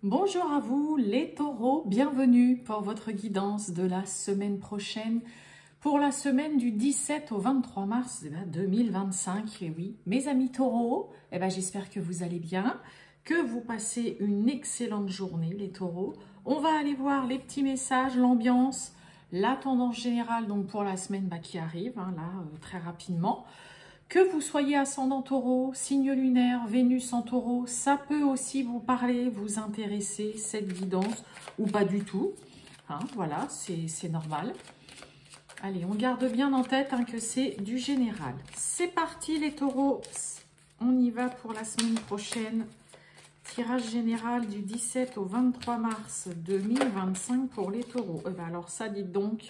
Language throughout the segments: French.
Bonjour à vous les taureaux, bienvenue pour votre guidance de la semaine prochaine, pour la semaine du 17 au 23 mars 2025. Et oui, mes amis taureaux, j'espère que vous allez bien, que vous passez une excellente journée les taureaux. On va aller voir les petits messages, l'ambiance, la tendance générale donc pour la semaine qui arrive, très rapidement. Que vous soyez ascendant taureau, signe lunaire, Vénus en taureau, ça peut aussi vous parler, vous intéresser, cette guidance, ou pas du tout. Voilà, c'est normal. Allez, on garde bien en tête que c'est du général. C'est parti les taureaux, on y va pour la semaine prochaine. Tirage général du 17 au 23 mars 2025 pour les taureaux. Alors ça, dites donc,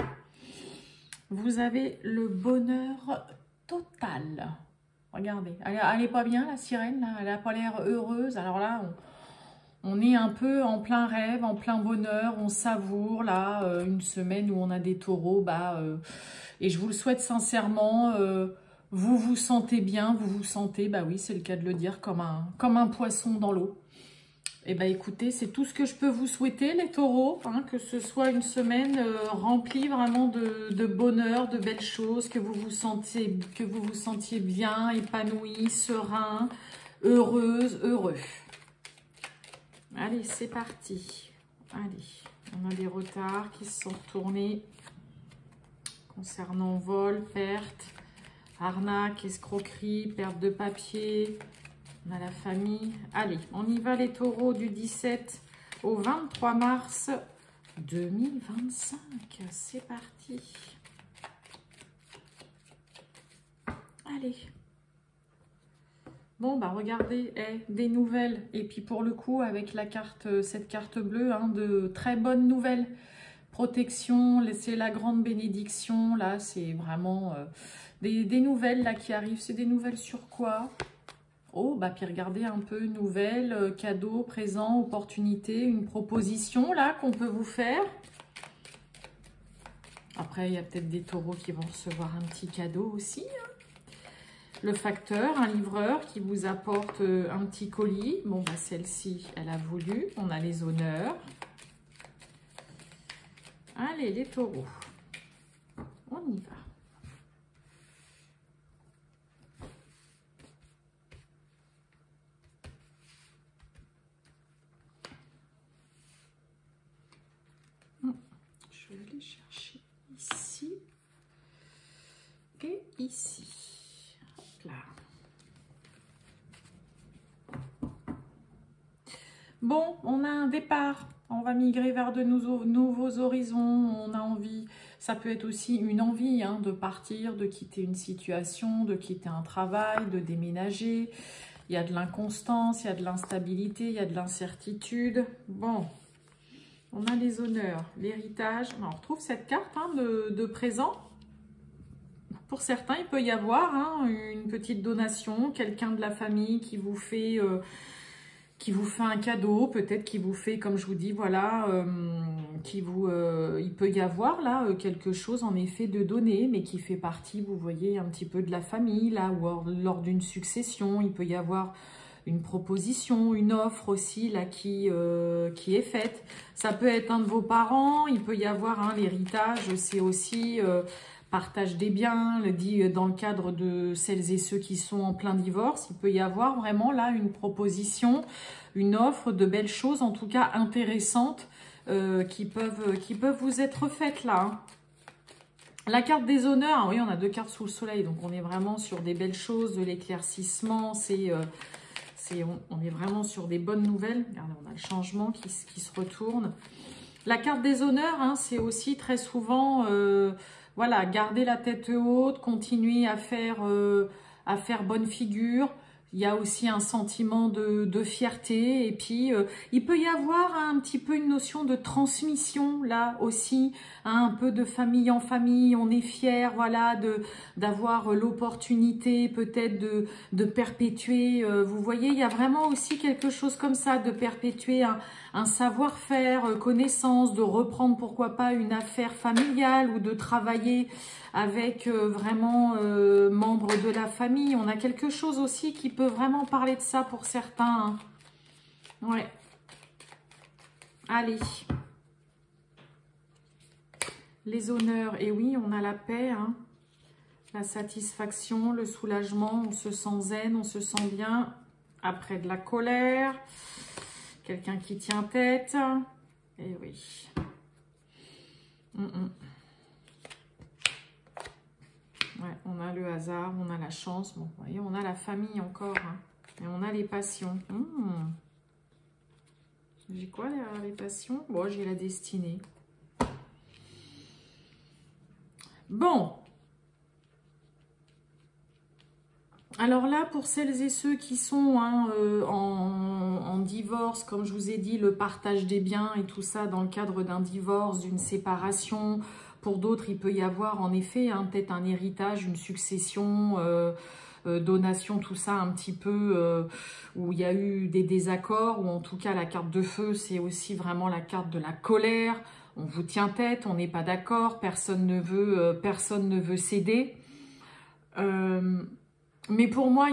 vous avez le bonheur total. Regardez, elle est pas bien la sirène, là. Elle n'a pas l'air heureuse. Alors là, on est un peu en plein rêve, en plein bonheur, on savoure là une semaine où on a des taureaux. Et je vous le souhaite sincèrement, vous vous sentez bien, vous vous sentez, oui c'est le cas de le dire, comme un poisson dans l'eau. Écoutez, c'est tout ce que je peux vous souhaiter les taureaux, que ce soit une semaine remplie vraiment de bonheur, de belles choses, que vous vous sentiez bien, épanoui, serein, heureuse, heureux. Allez, c'est parti. Allez, on a des retards qui se sont retournés concernant vol, perte, arnaque, escroquerie, perte de papier. On a la famille. Allez, on y va les taureaux du 17 au 23 mars 2025. C'est parti. Allez. Bon, regardez, des nouvelles. Et puis pour le coup, avec la carte, cette carte bleue, de très bonnes nouvelles. Protection, c'est la grande bénédiction. Là, c'est vraiment des nouvelles là qui arrivent. C'est des nouvelles sur quoi ? Oh, puis regardez un peu, nouvelles, cadeaux, présents, opportunités, une proposition là qu'on peut vous faire. Après, il y a peut-être des taureaux qui vont recevoir un petit cadeau aussi. Le facteur, un livreur qui vous apporte un petit colis. Bon, celle-ci, elle a voulu. On a les honneurs. Allez, les taureaux. On y va. Je vais les chercher ici et ici. Hop là. Bon, on a un départ. On va migrer vers de nouveaux horizons. On a envie, ça peut être aussi une envie de partir, de quitter une situation, de quitter un travail, de déménager. Il y a de l'inconstance, il y a de l'instabilité, il y a de l'incertitude. Bon. On a les honneurs, l'héritage. On retrouve cette carte de présent. Pour certains, il peut y avoir une petite donation, quelqu'un de la famille qui vous fait un cadeau, peut-être qui vous fait, comme je vous dis, voilà, il peut y avoir là quelque chose en effet de donné, mais qui fait partie, vous voyez, un petit peu de la famille, là, ou lors d'une succession, il peut y avoir une proposition, une offre aussi là qui est faite. Ça peut être un de vos parents, il peut y avoir l'héritage, c'est aussi partage des biens, dans le cadre de celles et ceux qui sont en plein divorce. Il peut y avoir vraiment là une proposition, une offre de belles choses, en tout cas intéressantes, qui peuvent vous être faites là. La carte des honneurs, oui, on a deux cartes sous le soleil, donc on est vraiment sur des belles choses, de l'éclaircissement, on est vraiment sur des bonnes nouvelles. Regardez, on a le changement qui se retourne. La carte des honneurs, c'est aussi très souvent, voilà, garder la tête haute, continuer à faire bonne figure. Il y a aussi un sentiment de fierté. Et puis, il peut y avoir un petit peu une notion de transmission, là aussi. Un peu de famille en famille. On est fier, voilà, d'avoir l'opportunité peut-être de perpétuer. Vous voyez, il y a vraiment aussi quelque chose comme ça, de perpétuer un savoir-faire, connaissance, de reprendre pourquoi pas une affaire familiale ou de travailler avec vraiment membres de la famille. On a quelque chose aussi qui peut vraiment parler de ça pour certains. Ouais. Allez. Les honneurs. Et oui, on a la paix, hein. La satisfaction, le soulagement. On se sent zen, on se sent bien. Après de la colère. Quelqu'un qui tient tête. Et oui. Ouais, on a le hasard, on a la chance. Bon, vous voyez, on a la famille encore. Hein. Et on a les passions. J'ai quoi derrière les passions? Bon, j'ai la destinée. Bon. Alors là, pour celles et ceux qui sont en divorce, comme je vous ai dit, le partage des biens et tout ça dans le cadre d'un divorce, d'une séparation. Pour d'autres, il peut y avoir en effet peut-être un héritage, une succession, donation, tout ça un petit peu où il y a eu des désaccords, ou en tout cas la carte de feu, c'est aussi vraiment la carte de la colère. On vous tient tête, on n'est pas d'accord, personne ne veut céder. Mais pour moi,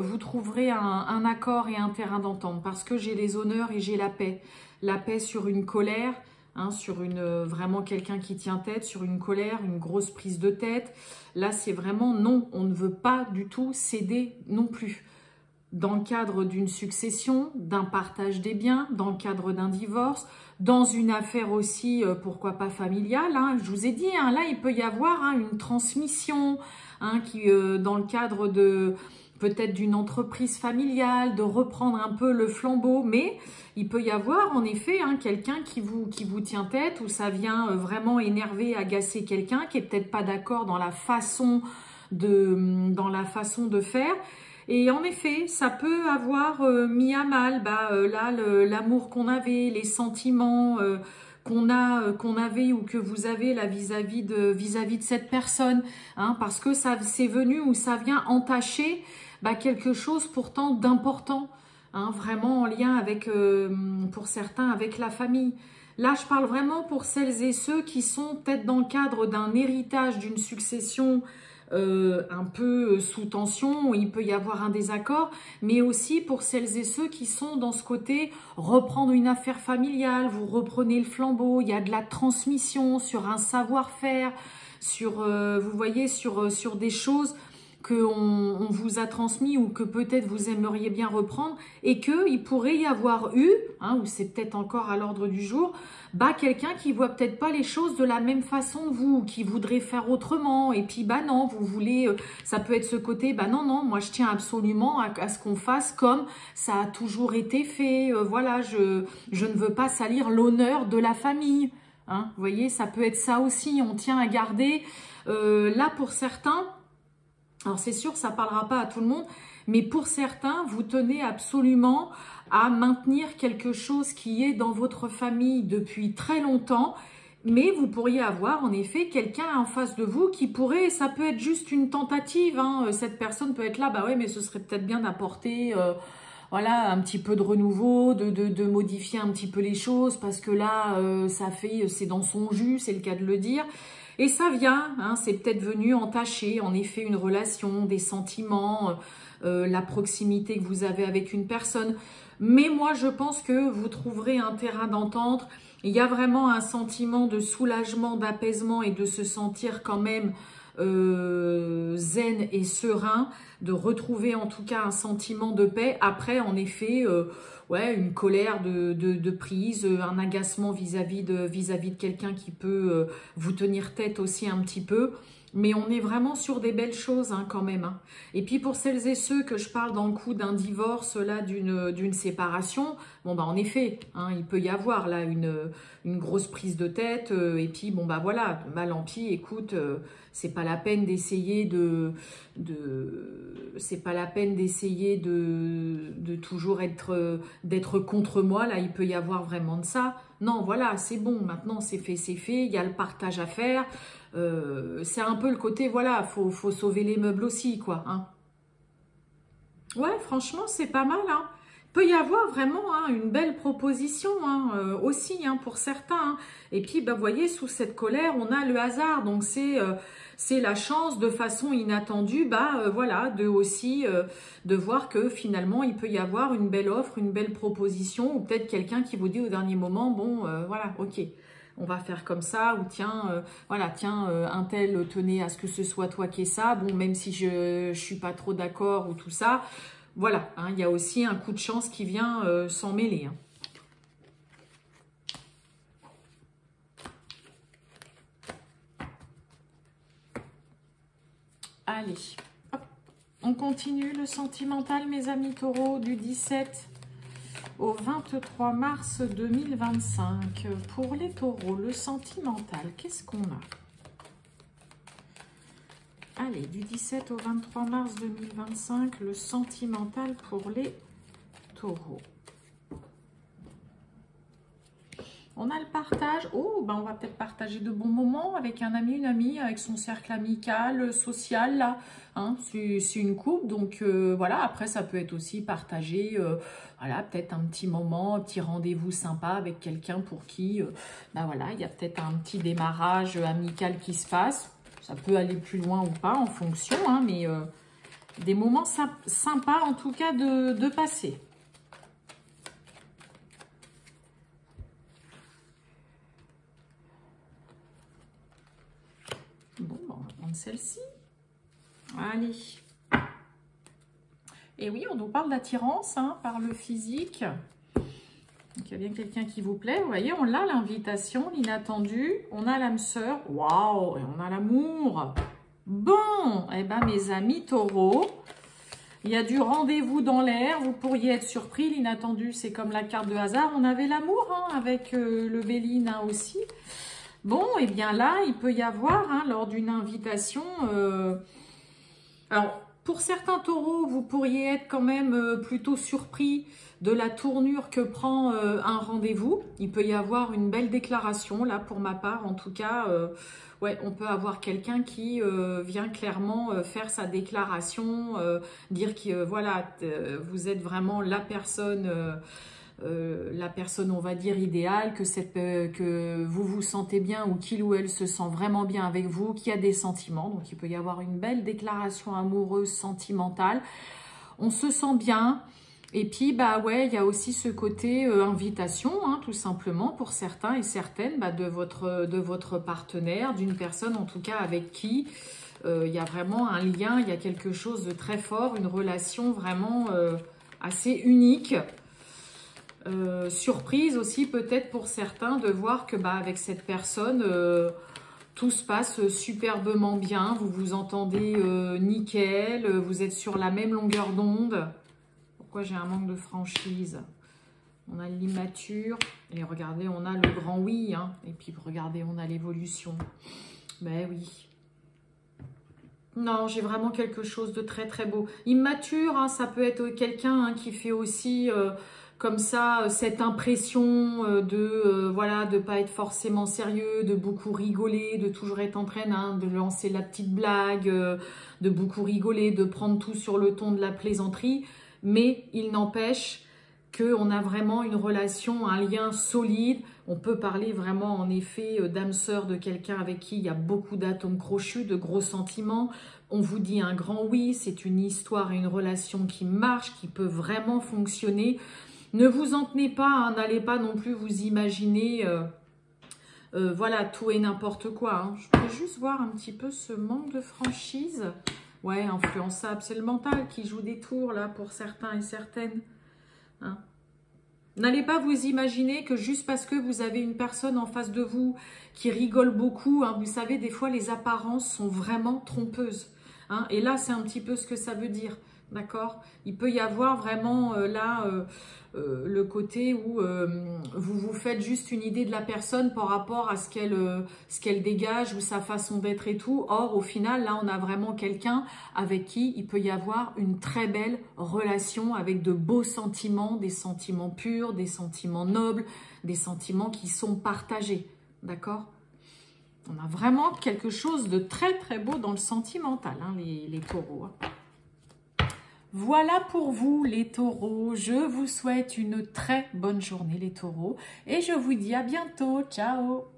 vous trouverez un accord et un terrain d'entente parce que j'ai les honneurs et j'ai la paix. La paix sur une colère, hein, sur vraiment quelqu'un qui tient tête, sur une colère, une grosse prise de tête. Là, c'est vraiment non, on ne veut pas du tout céder non plus. Dans le cadre d'une succession, d'un partage des biens, dans le cadre d'un divorce, dans une affaire aussi, pourquoi pas familiale. Hein. Je vous ai dit, hein, là, il peut y avoir une transmission dans le cadre de peut-être d'une entreprise familiale, de reprendre un peu le flambeau. Mais il peut y avoir en effet quelqu'un qui vous tient tête, où ça vient vraiment énerver, agacer quelqu'un qui est peut-être pas d'accord dans la façon de faire. Et en effet, ça peut avoir mis à mal là l'amour qu'on avait, les sentiments qu'on avait ou que vous avez là vis-à-vis de cette personne, hein, parce que ça c'est venu ou ça vient entacher quelque chose pourtant d'important, hein, vraiment en lien avec pour certains avec la famille. Là, je parle vraiment pour celles et ceux qui sont peut-être dans le cadre d'un héritage, d'une succession un peu sous tension, où il peut y avoir un désaccord, mais aussi pour celles et ceux qui sont dans ce côté reprendre une affaire familiale, vous reprenez le flambeau, il y a de la transmission sur un savoir-faire, vous voyez, sur des choses qu'on vous a transmis ou que peut-être vous aimeriez bien reprendre, et qu'il pourrait y avoir eu, ou c'est peut-être encore à l'ordre du jour, quelqu'un qui voit peut-être pas les choses de la même façon que vous, qui voudrait faire autrement, et puis non, vous voulez, ça peut être ce côté, non, moi je tiens absolument à ce qu'on fasse comme ça a toujours été fait, voilà, je ne veux pas salir l'honneur de la famille, vous voyez, ça peut être ça aussi, on tient à garder, là pour certains, alors c'est sûr, ça ne parlera pas à tout le monde, mais pour certains, vous tenez absolument à maintenir quelque chose qui est dans votre famille depuis très longtemps, mais vous pourriez avoir en effet quelqu'un en face de vous qui pourrait, ça peut être juste une tentative, cette personne peut être là, ouais, mais ce serait peut-être bien d'apporter voilà, un petit peu de renouveau, de modifier un petit peu les choses, parce que là, c'est dans son jus, c'est le cas de le dire. Et ça vient, c'est peut-être venu entacher en effet une relation, des sentiments, la proximité que vous avez avec une personne. Mais moi, je pense que vous trouverez un terrain d'entente. Il y a vraiment un sentiment de soulagement, d'apaisement et de se sentir quand même zen et serein, de retrouver en tout cas un sentiment de paix. Après, en effet, ouais, une colère de prise, un agacement vis-à-vis de quelqu'un qui peut vous tenir tête aussi un petit peu. Mais on est vraiment sur des belles choses quand même. Et puis pour celles et ceux que je parle dans le coup d'un divorce, là, d'une séparation, bon en effet, il peut y avoir là une grosse prise de tête. Et puis bon voilà, mal en pis, écoute, c'est pas la peine d'essayer c'est pas la peine d'essayer de toujours d'être contre moi. Là, il peut y avoir vraiment de ça. Non, voilà, c'est bon. Maintenant, c'est fait, c'est fait. Il y a le partage à faire. C'est un peu le côté, voilà, faut sauver les meubles aussi, quoi. Ouais, franchement, c'est pas mal, peut y avoir vraiment une belle proposition aussi pour certains. Et puis, vous voyez, sous cette colère, on a le hasard. Donc, c'est la chance de façon inattendue, voilà, de voir que finalement, il peut y avoir une belle offre, une belle proposition, ou peut-être quelqu'un qui vous dit au dernier moment, bon, voilà, ok, on va faire comme ça, ou tiens, voilà, tiens, un tel tenait à ce que ce soit toi qui es ça, bon, même si je suis pas trop d'accord ou tout ça. Voilà, il y a aussi un coup de chance qui vient s'en mêler. Allez, hop, on continue le sentimental, mes amis taureaux, du 17 au 23 mars 2025. Pour les taureaux, le sentimental, qu'est-ce qu'on a? Allez, du 17 au 23 mars 2025, le sentimental pour les taureaux. On a le partage. Oh, on va peut-être partager de bons moments avec un ami, une amie, avec son cercle amical, social, là. C'est une couple, donc voilà. Après, ça peut être aussi partager, voilà, peut-être un petit moment, un petit rendez-vous sympa avec quelqu'un pour qui, voilà, il y a peut-être un petit démarrage amical qui se passe. Ça peut aller plus loin ou pas en fonction, mais des moments sympas en tout cas de passer. Bon, on va prendre celle-ci. Allez. Et oui, on nous parle d'attirance par le physique. Donc, il y a bien quelqu'un qui vous plaît. Vous voyez, on a l'invitation, l'inattendu. On a l'âme sœur. Waouh! Et on a l'amour. Bon, eh ben, mes amis taureaux, il y a du rendez-vous dans l'air. Vous pourriez être surpris. L'inattendu, c'est comme la carte de hasard. On avait l'amour avec le Béline aussi. Bon, et bien là, il peut y avoir, lors d'une invitation... alors, pour certains taureaux, vous pourriez être quand même plutôt surpris de la tournure que prend un rendez-vous. Il peut y avoir une belle déclaration, là, pour ma part. En tout cas, ouais, on peut avoir quelqu'un qui vient clairement faire sa déclaration, dire que, voilà, vous êtes vraiment la personne, on va dire, idéale, que vous vous sentez bien ou qu'il ou elle se sent vraiment bien avec vous, qu'il y a des sentiments. Donc, il peut y avoir une belle déclaration amoureuse, sentimentale. On se sent bien. Et puis, ouais, il y a aussi ce côté invitation, tout simplement, pour certains et certaines, de votre partenaire, d'une personne, en tout cas, avec qui il y a vraiment un lien, il y a quelque chose de très fort, une relation vraiment assez unique. Surprise aussi peut-être pour certains de voir que avec cette personne tout se passe superbement bien, vous vous entendez nickel, vous êtes sur la même longueur d'onde. Pourquoi j'ai un manque de franchise? On a l'immature et regardez, on a le grand oui, et puis regardez, on a l'évolution. Mais oui. Non, j'ai vraiment quelque chose de très très beau. Immature, ça peut être quelqu'un qui fait aussi comme ça cette impression voilà, de pas être forcément sérieux, de beaucoup rigoler, de toujours être en train de lancer la petite blague, de beaucoup rigoler, de prendre tout sur le ton de la plaisanterie. Mais il n'empêche qu'on a vraiment une relation, un lien solide. On peut parler vraiment en effet d'âme sœur de quelqu'un avec qui il y a beaucoup d'atomes crochus, de gros sentiments. On vous dit un grand oui, c'est une histoire et une relation qui marche, qui peut vraiment fonctionner. Ne vous en tenez pas, n'allez pas non plus vous imaginer voilà, tout et n'importe quoi. Je peux juste voir un petit peu ce manque de franchise. Ouais, influençable, c'est le mental qui joue des tours là pour certains et certaines. N'allez pas vous imaginer que juste parce que vous avez une personne en face de vous qui rigole beaucoup, vous savez, des fois les apparences sont vraiment trompeuses. Et là, c'est un petit peu ce que ça veut dire. D'accord? Il peut y avoir vraiment là le côté où vous vous faites juste une idée de la personne par rapport à ce qu'elle dégage ou sa façon d'être et tout. Or, au final, là, on a vraiment quelqu'un avec qui il peut y avoir une très belle relation avec de beaux sentiments, des sentiments purs, des sentiments nobles, des sentiments qui sont partagés. D'accord? On a vraiment quelque chose de très très beau dans le sentimental, les taureaux. Voilà pour vous les taureaux. Je vous souhaite une très bonne journée les taureaux et je vous dis à bientôt. Ciao!